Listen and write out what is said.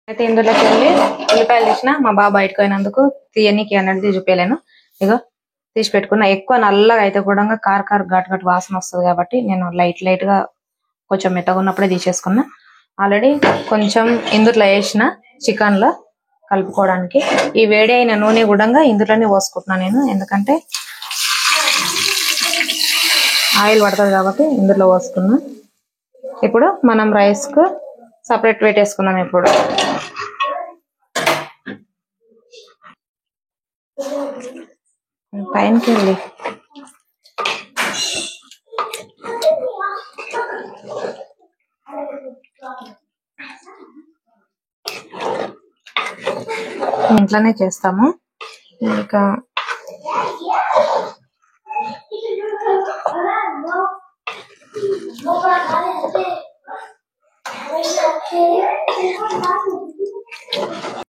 అయితే ఇందులోకి వెళ్ళి ఉల్లిపాయలు తీసిన మా బాబు బయటకు పోయినందుకు తీయనికి అన్నది చూపించలేను. ఇగో తీసి పెట్టుకున్నా. ఎక్కువ నల్లగా అయితే కూడా కార ఘాటు వాసన వస్తుంది కాబట్టి నేను లైట్ గా కొంచెం మెత్తగా ఉన్నప్పుడే తీసేసుకున్నా. ఆల్రెడీ కొంచెం ఇందులో వేసిన చికెన్ లో కలుపుకోవడానికి ఈ వేడి అయిన నూనె కూడా ఇందులోనే పోసుకుంటున్నా నేను, ఎందుకంటే ఆయిల్ పడుతుంది కాబట్టి ఇందులో పోసుకున్నా. ఇప్పుడు మనం రైస్ కు సపరేట్ పెట్టేసుకుందాం. ఇప్పుడు పైనకి వెళ్ళి ఇంట్లోనే చేస్తాము. ఇంకా